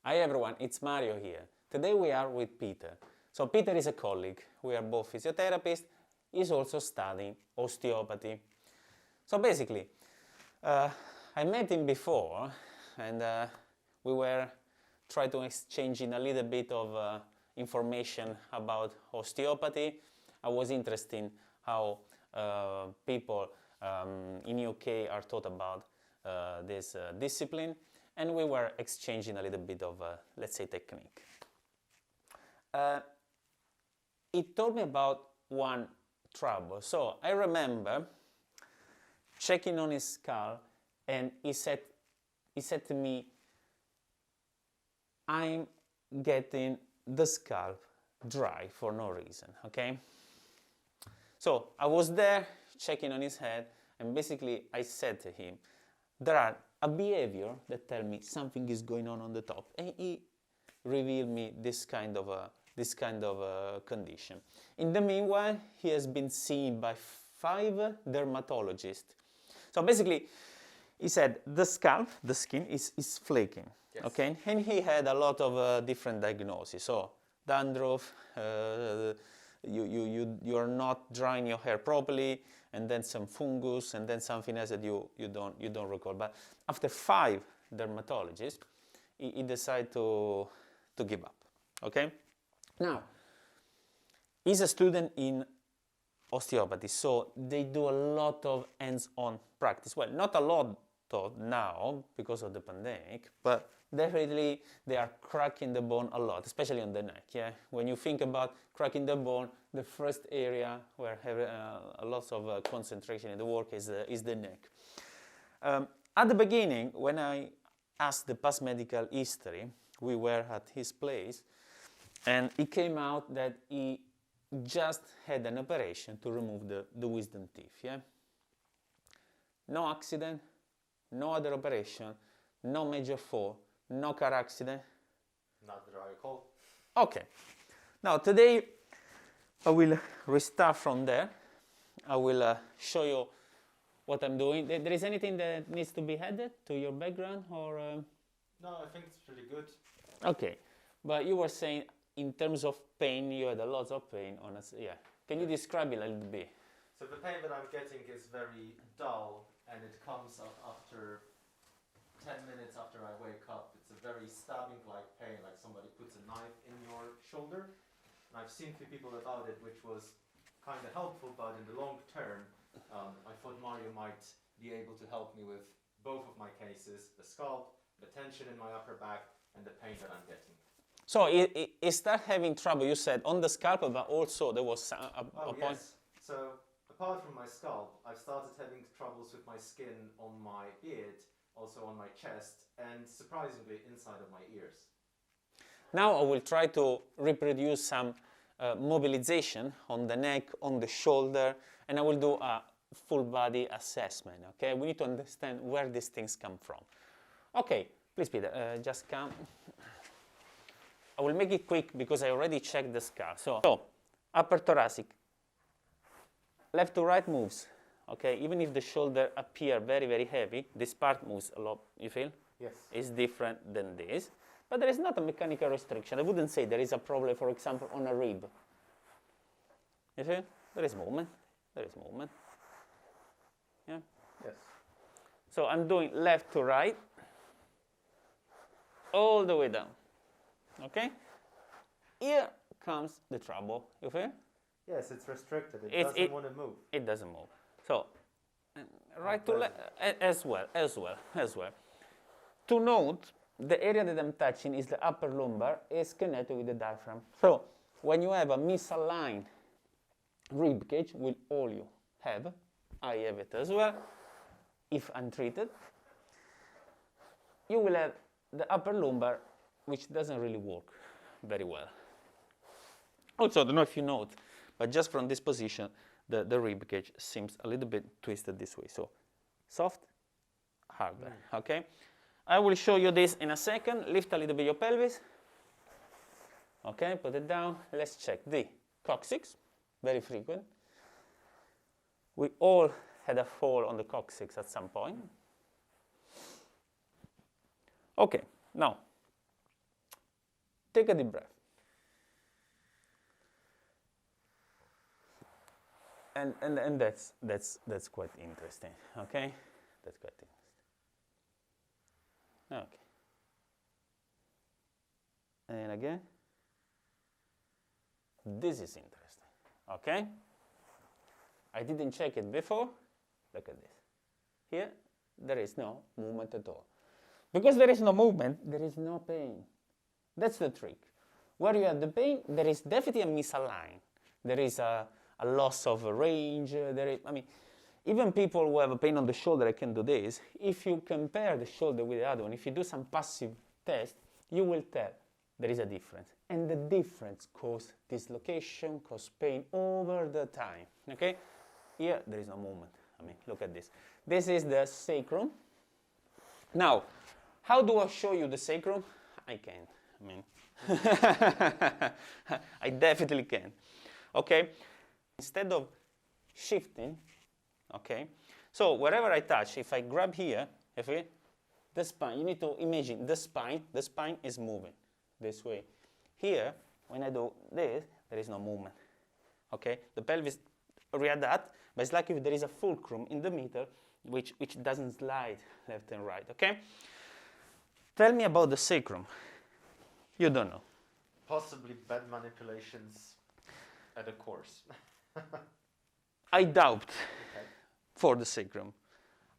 Hi everyone, it's Mario here. Today we are with Peter. So Peter is a colleague. We are both physiotherapists. He's also studying osteopathy. So basically, I met him before and we were trying to exchange in a little bit of information about osteopathy. I was interested in how people in UK are taught about this discipline, and we were exchanging a little bit of, let's say, technique. He told me about one trouble. So I remember checking on his skull, and he said to me, I'm getting the scalp dry for no reason, okay? So I was there checking on his head, and basically I said to him, there are a behavior that tell me something is going on the top, and he revealed me this kind of condition. In the meanwhile, he has been seen by 5 dermatologists. So basically, he said the scalp, the skin is flaking, yes. Okay, and he had a lot of different diagnoses. So dandruff, you are not drying your hair properly, and then some fungus, and then something else that you don't recall. But after 5 dermatologists, he decided to give up. Okay. Now, he's a student in osteopathy, so they do a lot of hands-on practice. Well, not a lot of now because of the pandemic, but definitely they are cracking the bone a lot, especially on the neck. Yeah, when you think about cracking the bone, the first area where have a lot of concentration in the work is the neck. At the beginning, when I asked the past medical history, we were at his place, and it came out that he just had an operation to remove the wisdom teeth. Yeah, no accident, no other operation, no major fall, no car accident. Not that I recall. Okay. Now today I will restart from there. I will show you what I'm doing. There is anything that needs to be added to your background, or? No, I think it's pretty good. Okay, but you were saying in terms of pain, you had a lot of pain on us. Yeah. Can you describe it a little bit? So the pain that I'm getting is very dull, and it comes up after 10 minutes after I wake up. It's a very stabbing-like pain, like somebody puts a knife in your shoulder. And I've seen 2 people about it, which was kind of helpful, but in the long term, I thought Mario might be able to help me with both of my cases, the scalp, the tension in my upper back, and the pain that I'm getting. So he started having trouble, you said, on the scalp, but also there was a point. Yes. So apart from my scalp, I've started having troubles with my skin on my beard, also on my chest, and surprisingly inside of my ears. Now I will try to reproduce some mobilization on the neck, on the shoulder, and I will do a full body assessment. Okay, we need to understand where these things come from. Okay, please Peter, just come. I will make it quick because I already checked the skull. So upper thoracic, left to right moves. Okay, even if the shoulder appear very, very heavy, this part moves a lot, you feel? Yes. It's different than this. But there is not a mechanical restriction. I wouldn't say there is a problem, for example, on a rib. You see? There is movement. There is movement. Yeah? Yes. So I'm doing left to right, all the way down. Okay? Here comes the trouble. You feel? Yes, it's restricted. It doesn't want to move. It doesn't move. So, right to left as well. To note, the area that I'm touching is the upper lumbar, is connected with the diaphragm. So, when you have a misaligned rib cage, will all you have, I have it as well, if untreated, you will have the upper lumbar, which doesn't really work very well. Also, I don't know if you note, but just from this position, the rib cage seems a little bit twisted this way. So, soft, harder, okay? I will show you this in a second. Lift a little bit your pelvis. Okay, put it down. Let's check the coccyx, very frequent. We all had a fall on the coccyx at some point. Okay, now, Take a deep breath. And that's quite interesting, okay? That's quite interesting. Okay. And again. This is interesting, okay? I didn't check it before. Look at this. Here, there is no movement at all. Because there is no movement, there is no pain. That's the trick. Where you have the pain, there is definitely a misalignment. There is a loss of range. I mean, even people who have a pain on the shoulder, I can do this. If you compare the shoulder with the other one, if you do some passive test, you will tell there is a difference. And the difference causes dislocation, causes pain over the time. Okay? Here, there is no movement. I mean, look at this. This is the sacrum. Now, how do I show you the sacrum? I can't. I mean, I definitely can. Okay? Instead of shifting, okay? So wherever I touch, if I grab here, the spine, you need to imagine the spine is moving this way. Here, when I do this, there is no movement. Okay? The pelvis readapt, but it's like if there is a fulcrum in the middle which doesn't slide left and right. Okay? Tell me about the sacrum. You don't know. Possibly bad manipulations at a course. I doubt Okay. for the sacrum.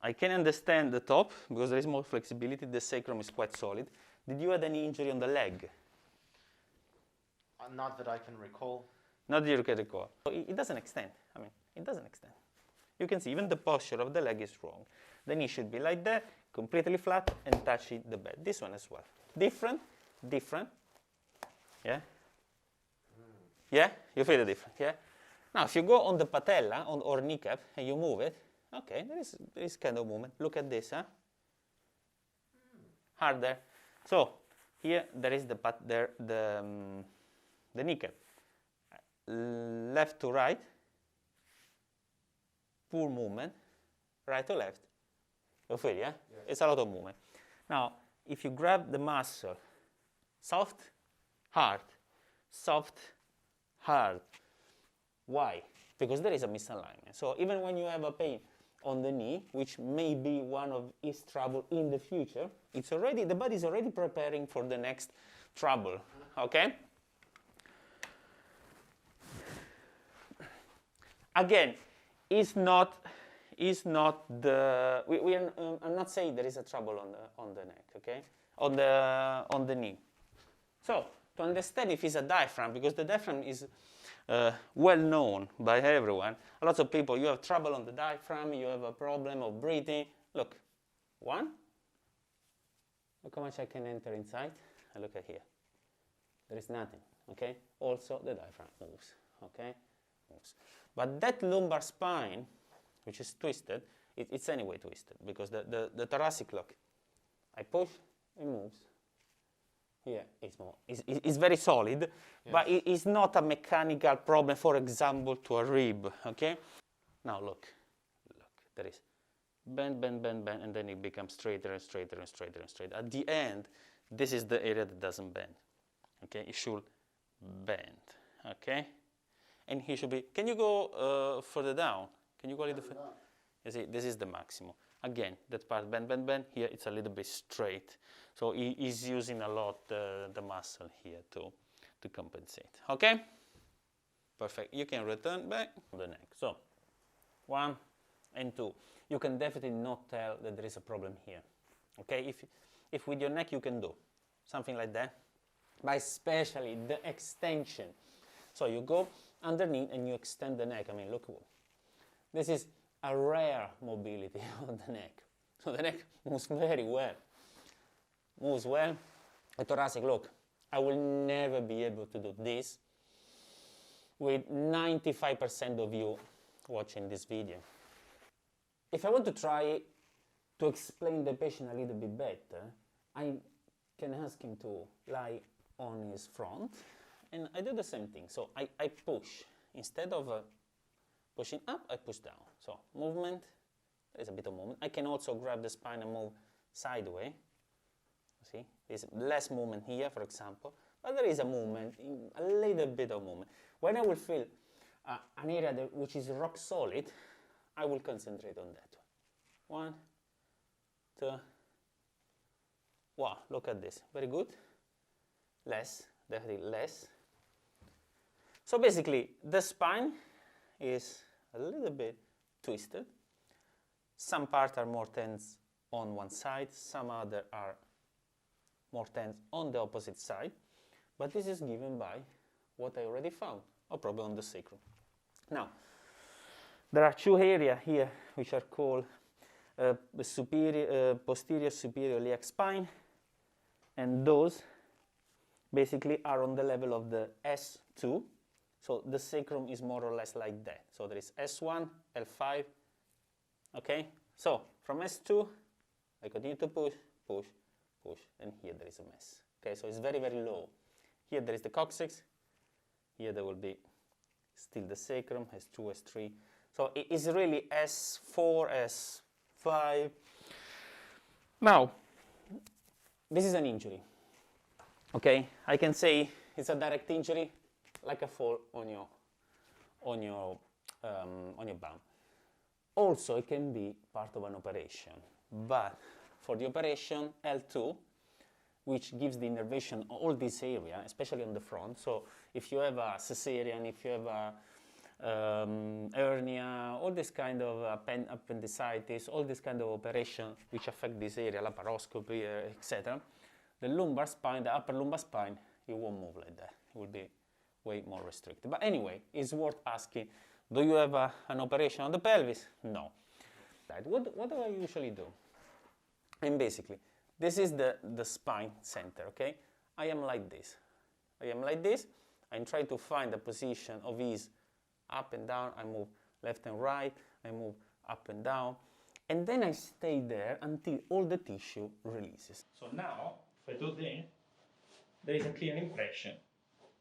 I can understand the top because there is more flexibility. The sacrum is quite solid. Did you have any injury on the leg? Not that I can recall. Not that you can recall. It doesn't extend. I mean, it doesn't extend. You can see even the posture of the leg is wrong. The knee should be like that, completely flat and touching the bed. This one as well. Different. Yeah? Yeah? You feel the difference, yeah? Now, if you go on the patella or kneecap and you move it, okay, there is kind of movement. Look at this, huh? Harder. So, here there is the kneecap. Left to right, poor movement. Right to left. You feel, yeah? Yes. It's a lot of movement. Now, if you grab the muscle, soft, hard, soft, hard. Why? Because there is a misalignment. So even when you have a pain on the knee, which may be one of its trouble in the future, the body is already preparing for the next trouble. Okay? Again, I'm not saying there is a trouble on the neck, okay? On the knee. So to understand if it's a diaphragm, because the diaphragm is well known by everyone. A lot of people, you have trouble on the diaphragm, you have a problem of breathing. Look, look how much I can enter inside. And look at here. There is nothing, okay? Also the diaphragm moves, okay? Moves. But that lumbar spine, which is twisted, it's anyway twisted because the thoracic, look, I push, it moves. Here it's very solid, yes. But it's not a mechanical problem, for example, to a rib, okay? Now look, there is bend, and then it becomes straighter and straighter and straighter and straighter. At the end, this is the area that doesn't bend, okay? It should bend, okay? And he should be, can you go further down? Can you go a little further? You see, this is the maximum. Again, that part bend, here it's a little bit straight. So he's using a lot the muscle here to compensate. Okay? Perfect. You can return back to the neck. So, 1 and 2. You can definitely not tell that there is a problem here. Okay? If with your neck you can do something like that, but especially the extension. So you go underneath and you extend the neck. I mean, look, this is a rare mobility of the neck. So the neck moves very well. Moves well. The thoracic, look, I will never be able to do this with 95% of you watching this video. If I want to try to explain the patient a little bit better, I can ask him to lie on his front, and I do the same thing. So I push. Instead of pushing up, I push down. So movement, there is a bit of movement. I can also grab the spine and move sideways. See, there's less movement here, for example, but there is a movement, a little bit of movement. When I will feel an area which is rock solid, I will concentrate on that one. 1, 2. Wow, look at this. Very good. Less, definitely less. So basically, the spine is a little bit twisted. Some parts are more tense on one side, some other are more tense on the opposite side. But this is given by what I already found, or probably on the sacrum. Now, there are two areas here which are called posterior superior iliac spine, and those basically are on the level of the S2. So the sacrum is more or less like that. So there is S1, L5, okay? So from S2, I continue to push, push, push, and here there is a mess. Okay, so it's very, very low. Here there is the coccyx, here there will be still the sacrum, S2, S3. So it is really S4, S5. Now, this is an injury. Okay, I can say it's a direct injury, like a fall on your bum. Also, it can be part of an operation, but for the operation L2, which gives the innervation all this area, especially on the front. So if you have a cesarean, if you have a hernia, all this kind of appendicitis, all this kind of operation which affect this area, laparoscopy, etc. The lumbar spine, the upper lumbar spine, it won't move like that. It will be way more restricted. But anyway, it's worth asking, do you have an operation on the pelvis? No. What do I usually do? And basically, this is the spine center, okay? I am like this. I am like this. I'm trying to find a position of ease up and down. I move left and right. I move up and down. And then I stay there until all the tissue releases. So now, if I do this, there is a clear impression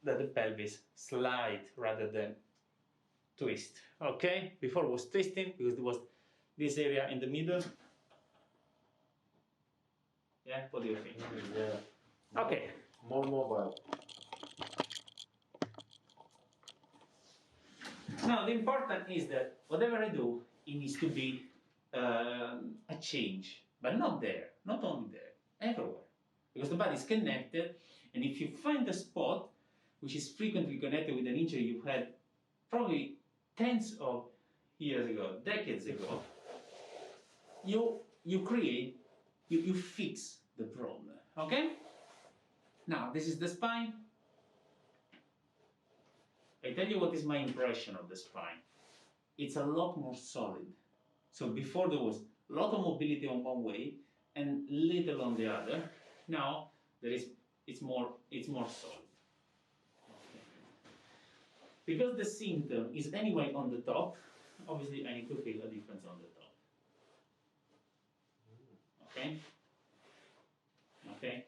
that the pelvis slides rather than twist. Okay? Before it was twisting because there was this area in the middle. Yeah, what do you think? Yeah. Okay. More mobile. Now, the important is that whatever I do, it needs to be a change, but not there, not only there, everywhere. Because the body is connected, and if you find a spot which is frequently connected with an injury you had probably tens of years ago, decades ago, you fix the problem, okay? Now, this is the spine. I tell you what is my impression of the spine. It's a lot more solid. So before there was a lot of mobility on one way and little on the other. Now it's more solid. Okay. Because the symptom is anyway on the top, obviously I need to feel a difference on the top. Okay? Okay?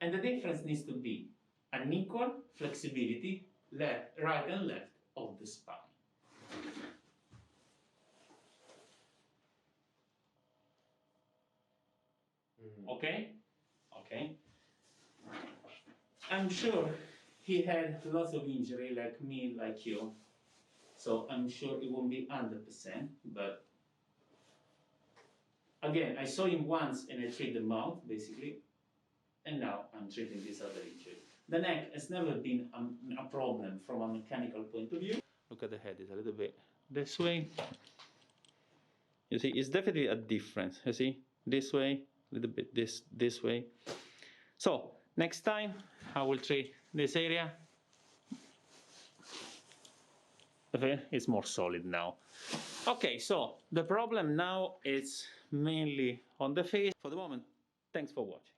And the difference needs to be an equal flexibility, right and left of the spine. Okay? Okay. I'm sure he had lots of injury like me, like you. So I'm sure it won't be 100%, but again, I saw him once and I treated the mouth, basically, and now I'm treating this other injury. The neck has never been a problem from a mechanical point of view. Look at the head, it's a little bit this way. You see, it's definitely a difference. You see, this way, a little bit this way. So, next time, I will treat this area. Okay, it's more solid now. Okay, so the problem now is mainly on the face. For the moment, thanks for watching.